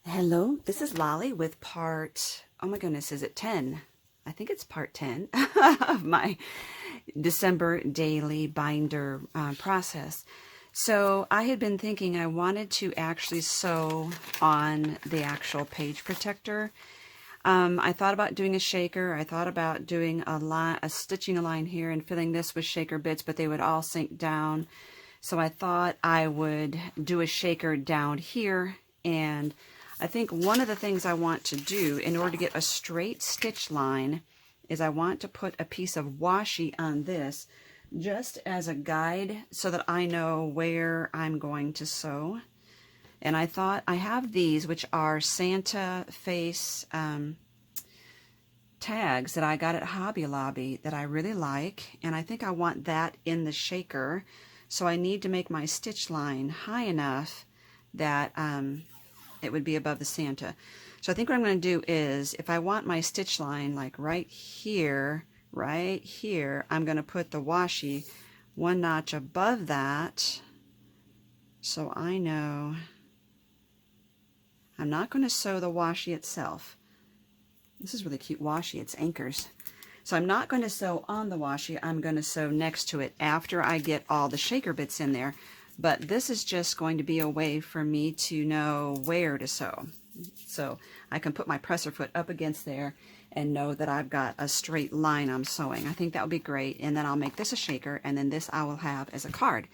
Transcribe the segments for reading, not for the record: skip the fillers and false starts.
Hello, this is Lolly with part, oh my goodness, is it 10? I think it's part 10 of my December daily binder process. So I had been thinking I wanted to actually sew on the actual page protector. I thought about doing a shaker. I thought about doing stitching a line here and filling this with shaker bits, but they would all sink down. So I thought I would do a shaker down here, and I think one of the things I want to do in order to get a straight stitch line is I want to put a piece of washi on this just as a guide so that I know where I'm going to sew. And I thought I have these, which are Santa face tags that I got at Hobby Lobby that I really like, and I think I want that in the shaker. So I need to make my stitch line high enough that it would be above the Santa. So I think what I'm going to do is, if I want my stitch line like right here, I'm going to put the washi one notch above that, so I know I'm not going to sew the washi itself. This is really cute washi, it's anchors. So I'm not going to sew on the washi, I'm going to sew next to it after I get all the shaker bits in there. But this is just going to be a way for me to know where to sew. So I can put my presser foot up against there and know that I've got a straight line I'm sewing. I think that would be great. And then I'll make this a shaker, and then this I will have as a card.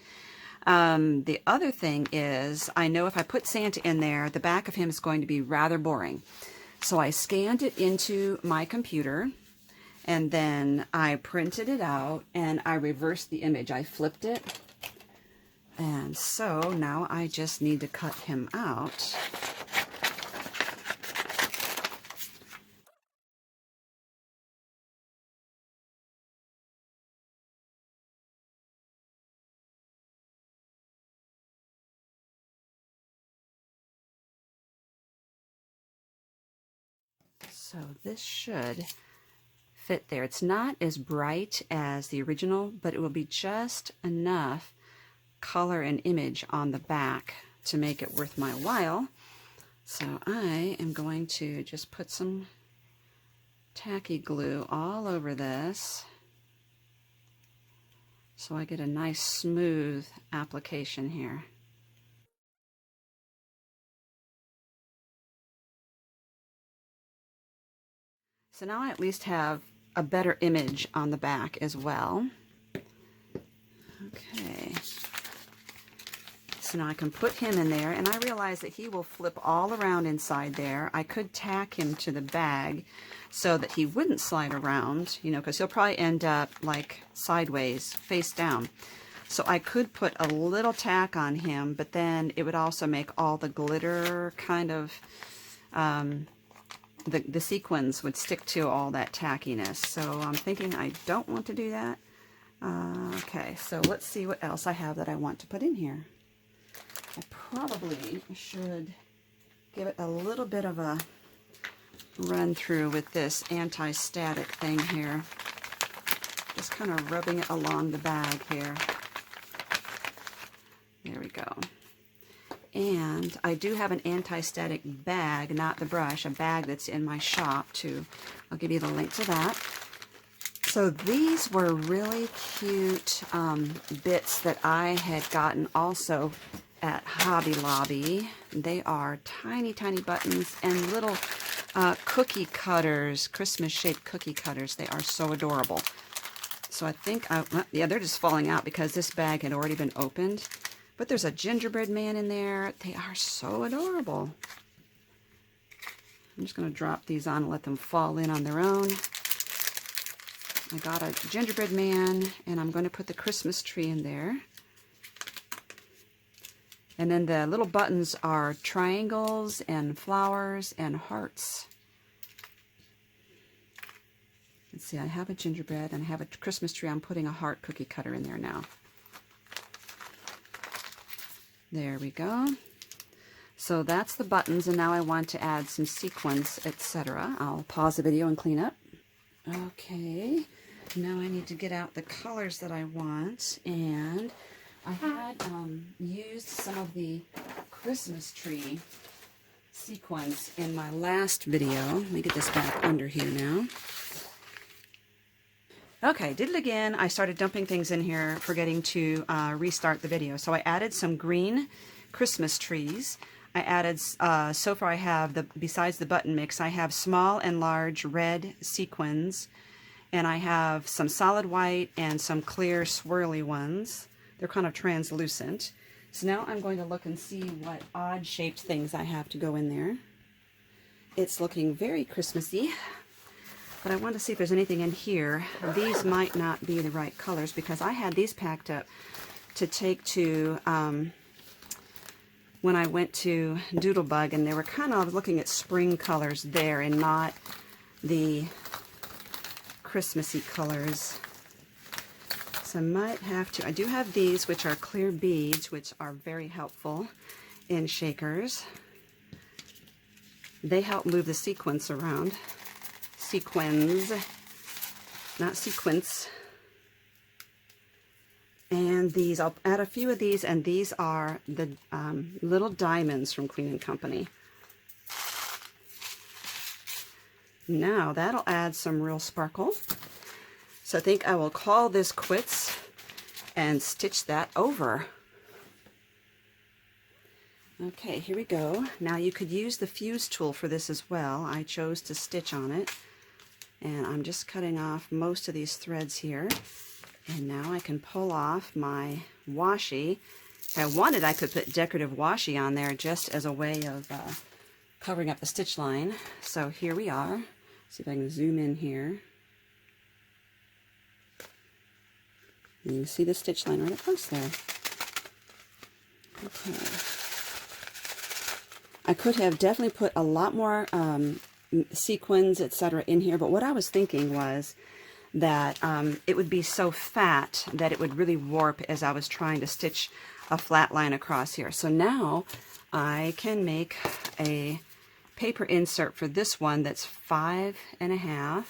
The other thing is, I know if I put Santa in there, the back of him is going to be rather boring. So I scanned it into my computer, and then I printed it out, and I reversed the image. I flipped it. And so now I just need to cut him out. So this should fit there. It's not as bright as the original, but it will be just enough color and image on the back to make it worth my while. So I am going to just put some tacky glue all over this so I get a nice smooth application here. So now I at least have a better image on the back as well. Okay. So now I can put him in there, and I realize that he will flip all around inside there. I could tack him to the bag so that he wouldn't slide around, you know, because he'll probably end up like sideways, face down. So I could put a little tack on him, but then it would also make all the glitter kind of, the sequins would stick to all that tackiness. So I'm thinking I don't want to do that. Okay, so let's see what else I have that I want to put in here. I probably should give it a little bit of a run through with this anti-static thing here. Just kind of rubbing it along the bag here. There we go. And I do have an anti-static bag, not the brush, a bag that's in my shop too. I'll give you the link to that. So these were really cute bits that I had gotten also at Hobby Lobby. They are tiny, tiny buttons and little cookie cutters, Christmas-shaped cookie cutters. They are so adorable. So I think, yeah, they're just falling out because this bag had already been opened. But there's a gingerbread man in there. They are so adorable. I'm just going to drop these on and let them fall in on their own. I got a gingerbread man, and I'm going to put the Christmas tree in there. And then the little buttons are triangles and flowers and hearts. Let's see, I have a gingerbread and I have a Christmas tree. I'm putting a heart cookie cutter in there now. There we go. So that's the buttons, and now I want to add some sequins, etc. I'll pause the video and clean up. Okay, now I need to get out the colors that I want, and I had used some of the Christmas tree sequins in my last video. Let me get this back under here now. Okay, did it again. I started dumping things in here, forgetting to restart the video. So I added some green Christmas trees. I added, so far I have, besides the button mix, I have small and large red sequins. And I have some solid white and some clear swirly ones. They're kind of translucent. So now I'm going to look and see what odd shaped things I have to go in there. It's looking very Christmassy. But I want to see if there's anything in here. These might not be the right colors because I had these packed up to take to when I went to Doodlebug, and they were kind of looking at spring colors there and not the Christmassy colors. So I might have to. I do have these, which are clear beads, which are very helpful in shakers. They help move the sequins around. Sequins, not sequence. And these, I'll add a few of these, and these are the little diamonds from Queen & Company. Now that'll add some real sparkle. So I think I will call this quits and stitch that over. Okay, here we go. Now you could use the fuse tool for this as well. I chose to stitch on it. And I'm just cutting off most of these threads here. And now I can pull off my washi. If I wanted, I could put decorative washi on there just as a way of covering up the stitch line. So here we are. See if I can zoom in here. And you can see the stitch line right across there. Okay. I could have definitely put a lot more sequins, etc. in here, but what I was thinking was that it would be so fat that it would really warp as I was trying to stitch a flat line across here. So now I can make a paper insert for this one that's 5.5,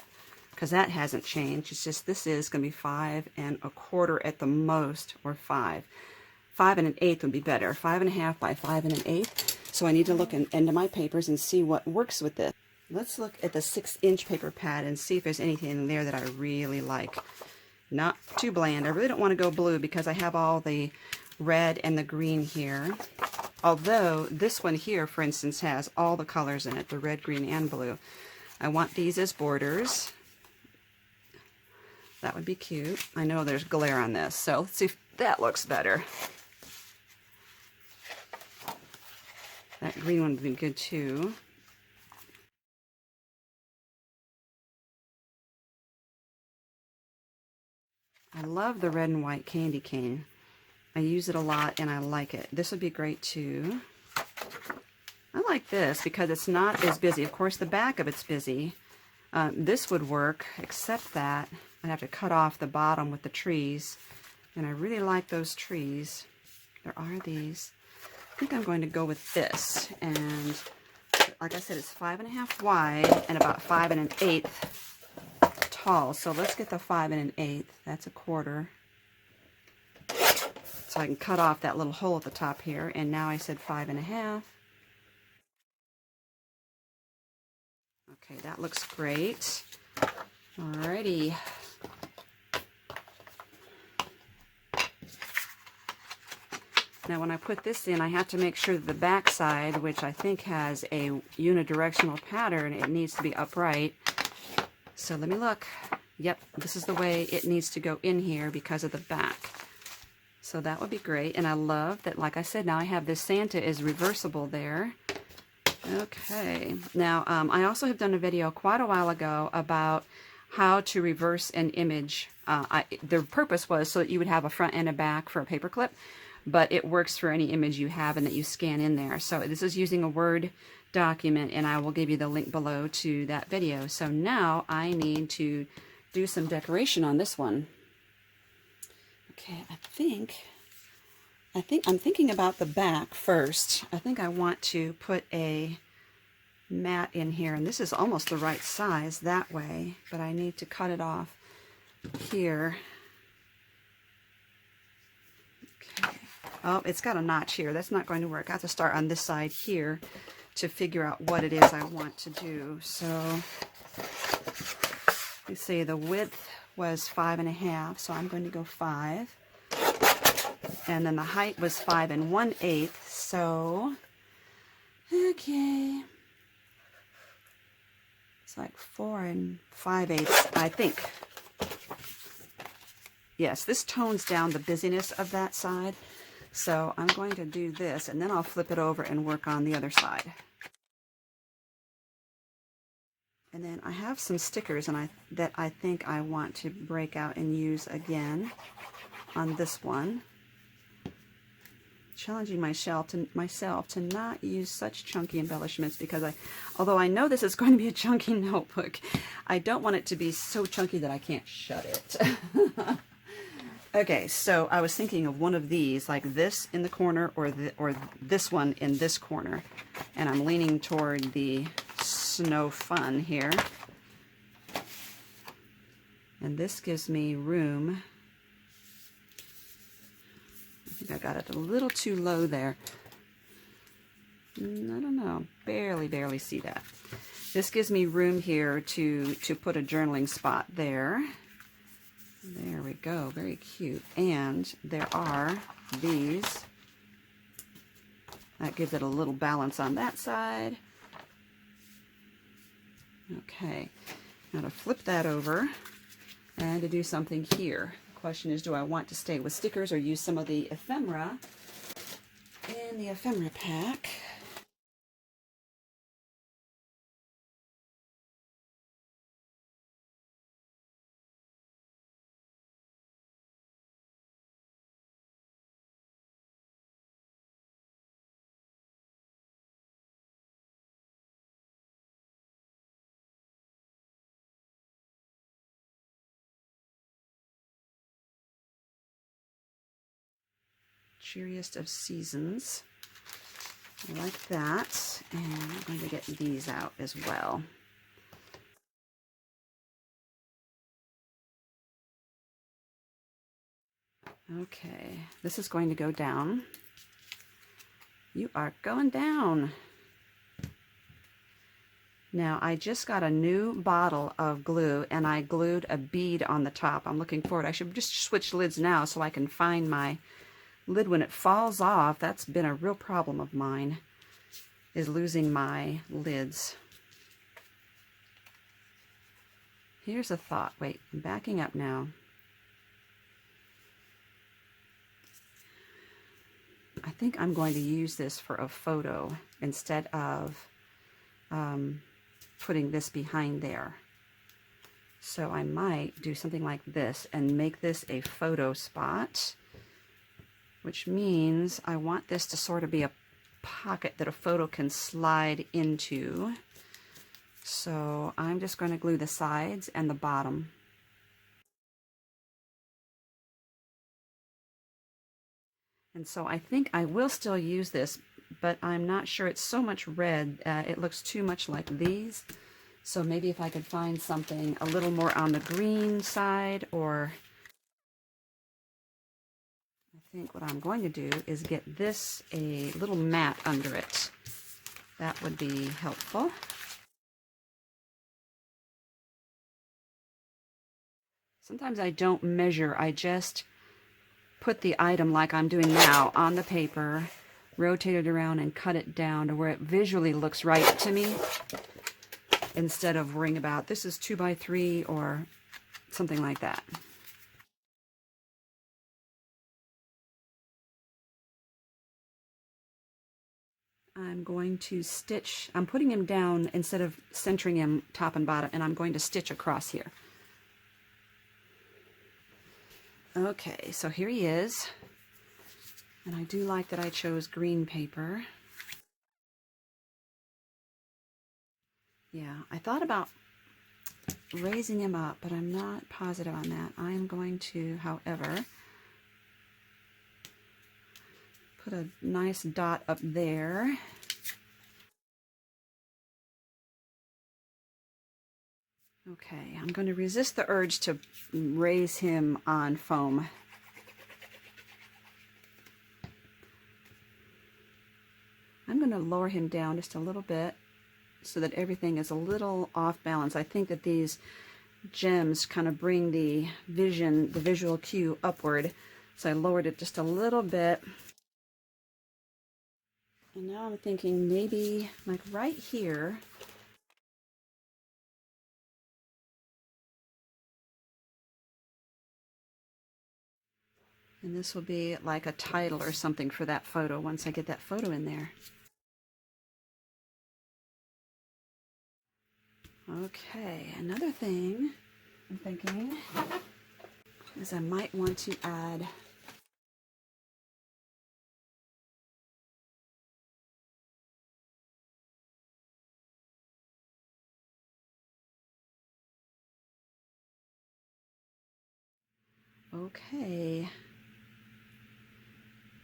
because that hasn't changed. It's just this is going to be 5 1/4 at the most, or 5. 5 1/8 would be better. 5.5 by 5 1/8. So I need to look into my papers and see what works with this. Let's look at the 6-inch paper pad and see if there's anything in there that I really like. Not too bland. I really don't want to go blue because I have all the red and the green here. Although this one here, for instance, has all the colors in it, the red, green, and blue. I want these as borders. That would be cute. I know there's glare on this, so let's see if that looks better. That green one would be good too. I love the red and white candy cane. I use it a lot and I like it. This would be great too. I like this because it's not as busy. Of course, the back of it's busy. This would work, except that I'd have to cut off the bottom with the trees. And I really like those trees. There are these. I think I'm going to go with this. And like I said, it's 5.5 wide and about 5 1/8 tall. So let's get the 5 1/8. That's 1/4. So I can cut off that little hole at the top here. And now I said 5.5. Okay, that looks great. Alrighty. Now when I put this in, I have to make sure that the back side, which I think has a unidirectional pattern, it needs to be upright. So let me look. Yep, this is the way it needs to go in here because of the back. So that would be great. And I love that, like I said, now I have this Santa is reversible there. Okay. Now, I also have done a video quite a while ago about how to reverse an image. The purpose was so that you would have a front and a back for a paper clip, but it works for any image you have and that you scan in there. So this is using a Word document, and I will give you the link below to that video. So now I need to do some decoration on this one. Okay, I'm thinking about the back first. I think I want to put a mat in here, and this is almost the right size that way, but I need to cut it off here. Okay. Oh, it's got a notch here. That's not going to work. I have to start on this side here to figure out what it is I want to do. So you see the width was 5.5, so I'm going to go 5. And then the height was 5 1/8, so okay. It's like 4 5/8, I think. Yes, this tones down the busyness of that side. So I'm going to do this, and then I'll flip it over and work on the other side. And then I have some stickers that I think I want to break out and use again on this one. Challenging myself to not use such chunky embellishments, because although I know this is going to be a chunky notebook, I don't want it to be so chunky that I can't shut it. Okay, so I was thinking of one of these, like this in the corner, or this one in this corner, and I'm leaning toward the Snow Fun here. And this gives me room. I think I got it a little too low there. I don't know, barely see that. This gives me room here to put a journaling spot there. There we go, very cute. And there are these. That gives it a little balance on that side. Okay, now to flip that over and to do something here. The question is, do I want to stay with stickers or use some of the ephemera in the ephemera pack? Cheeriest of Seasons. I like that. And I'm going to get these out as well. Okay, this is going to go down. You are going down. Now, I just got a new bottle of glue, and I glued a bead on the top. I'm looking forward. I should just switch lids now so I can find my lid when it falls off. That's been a real problem of mine, is losing my lids. Here's a thought. Wait, I'm backing up now. I think I'm going to use this for a photo instead of putting this behind there. So I might do something like this and make this a photo spot, which means I want this to sort of be a pocket that a photo can slide into. So I'm just going to glue the sides and the bottom. And so I think I will still use this, but I'm not sure. It's so much red, it looks too much like these. So maybe if I could find something a little more on the green side, or I think what I'm going to do is get this a little mat under it. That would be helpful. Sometimes I don't measure, I just put the item like I'm doing now on the paper, rotate it around and cut it down to where it visually looks right to me, instead of worrying about this is 2 by 3 or something like that. I'm going to stitch, I'm putting him down instead of centering him top and bottom, and I'm going to stitch across here. Okay, so here he is, and I do like that I chose green paper. Yeah, I thought about raising him up, but I'm not positive on that. I'm going to, however, put a nice dot up there. Okay, I'm going to resist the urge to raise him on foam. I'm going to lower him down just a little bit so that everything is a little off balance. I think that these gems kind of bring the visual cue upward. So I lowered it just a little bit. And now I'm thinking maybe like right here, and this will be like a title or something for that photo once I get that photo in there. Okay, another thing I'm thinking is I might want to add okay.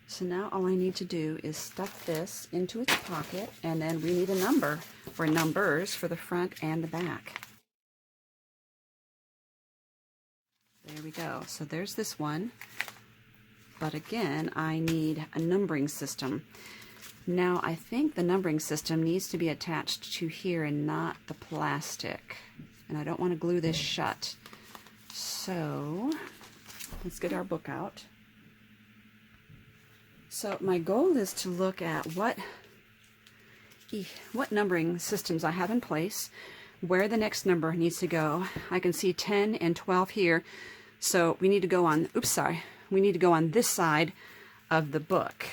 So now all I need to do is stuff this into its pocket, and then we need a number or numbers for the front and the back. There we go. So there's this one. But again, I need a numbering system. Now I think the numbering system needs to be attached to here and not the plastic. And I don't want to glue this shut. So let's get our book out. So my goal is to look at what numbering systems I have in place, where the next number needs to go. I can see 10 and 12 here. So we need to go on, we need to go on this side of the book.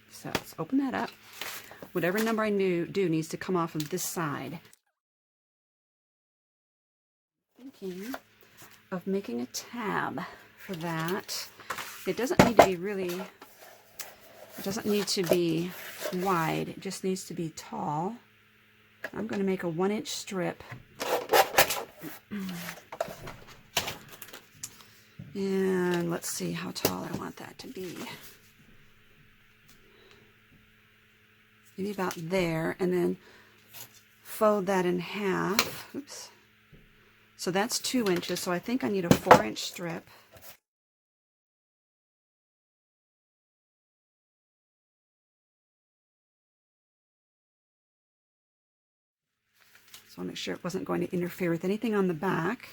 So let's open that up. Whatever number I do needs to come off of this side. Thinking of making a tab for that. It doesn't need to be really, it doesn't need to be wide. It just needs to be tall. I'm going to make a 1-inch strip. And let's see how tall I want that to be. Maybe about there, and then fold that in half. Oops. So that's 2 inches, so I think I need a 4-inch strip. So I'll make sure it wasn't going to interfere with anything on the back.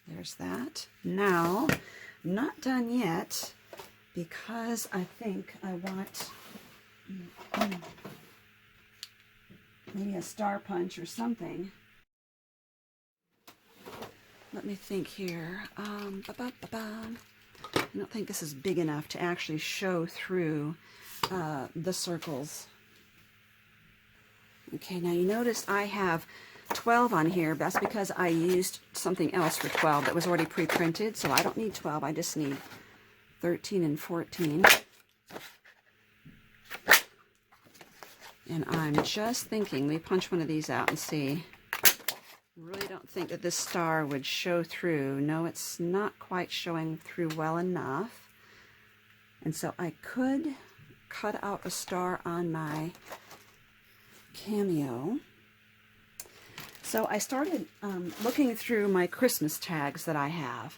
There's that. Now, I'm not done yet because I think I want maybe a star punch or something. Let me think here. I don't think this is big enough to actually show through the circles. Okay, now you notice I have 12 on here. That's because I used something else for 12 that was already pre-printed, so I don't need 12. I just need 13 and 14. And I'm just thinking, let me punch one of these out and see. Really don't think that this star would show through. No, it's not quite showing through well enough. And so I could cut out a star on my cameo. So I started looking through my Christmas tags that I have,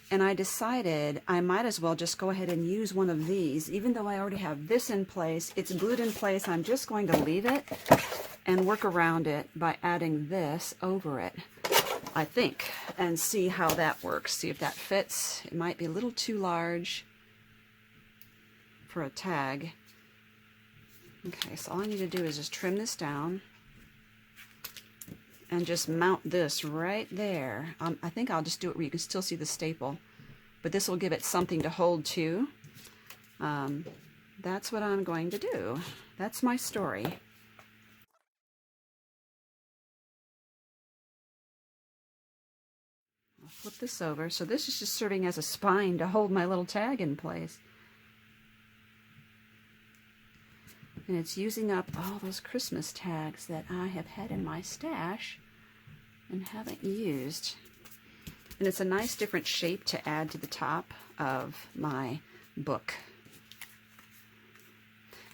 and I decided I might as well just go ahead and use one of these. Even though I already have this in place, it's glued in place, I'm just going to leave it and work around it by adding this over it, I think, and see how that works. See if that fits. It might be a little too large for a tag. Okay, so all I need to do is just trim this down and just mount this right there. I think I'll just do it where you can still see the staple, but this will give it something to hold to. That's what I'm going to do. That's my story. I'll flip this over. So this is just serving as a spine to hold my little tag in place. And it's using up all those Christmas tags that I have had in my stash and haven't used. And it's a nice different shape to add to the top of my book.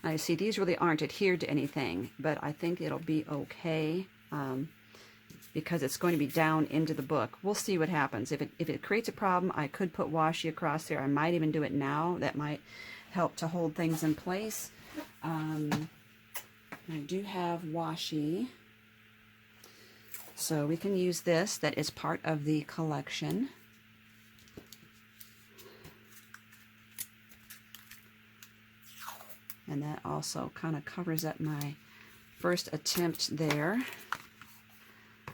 I see these really aren't adhered to anything, but I think it'll be okay because it's going to be down into the book. We'll see what happens. If it creates a problem, I could put washi across there. I might even do it now. That might help to hold things in place. I do have washi, so we can use this. That is part of the collection. And that also kind of covers up my first attempt there.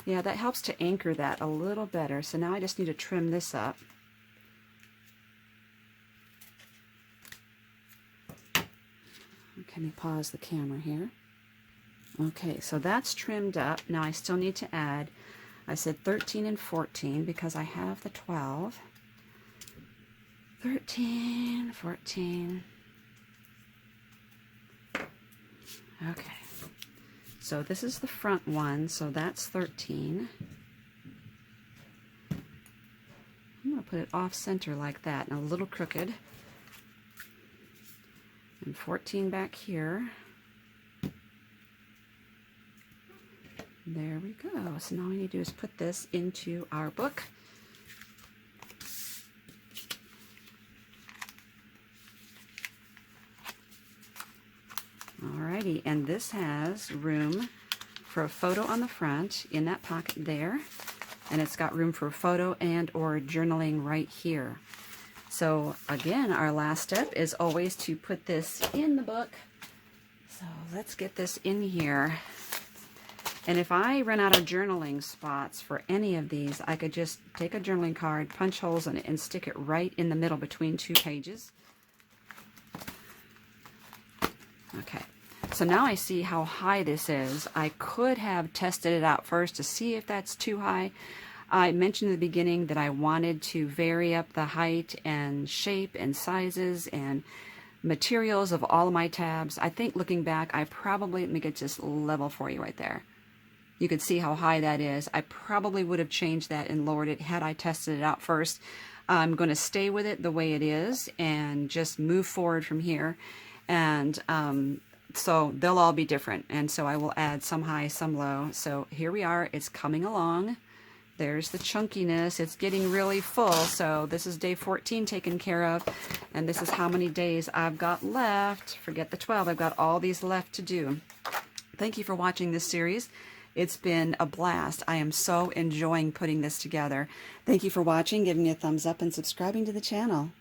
Yeah, that helps to anchor that a little better. So now I just need to trim this up. Let me pause the camera here. Okay, so that's trimmed up. Now I still need to add, I said 13 and 14 because I have the 12. 13, 14. Okay, so this is the front one, so that's 13. I'm going to put it off center like that and a little crooked. And 14 back here. There we go. So now all we need to do is put this into our book. Alrighty, and this has room for a photo on the front in that pocket there, and it's got room for a photo and or journaling right here. So again, our last step is always to put this in the book. So let's get this in here. And if I run out of journaling spots for any of these, I could just take a journaling card, punch holes in it, and stick it right in the middle between two pages. Okay, so now I see how high this is. I could have tested it out first to see if that's too high. I mentioned in the beginning that I wanted to vary up the height and shape and sizes and materials of all of my tabs. I think looking back, I probably, let me get this level for you right there. You can see how high that is. I probably would have changed that and lowered it had I tested it out first. I'm going to stay with it the way it is and just move forward from here. And so they'll all be different. And so I will add some high, some low. So here we are. It's coming along. There's the chunkiness. It's getting really full. So this is day 14 taken care of. And this is how many days I've got left. Forget the 12. I've got all these left to do. Thank you for watching this series. It's been a blast. I am so enjoying putting this together. Thank you for watching, giving me a thumbs up, and subscribing to the channel.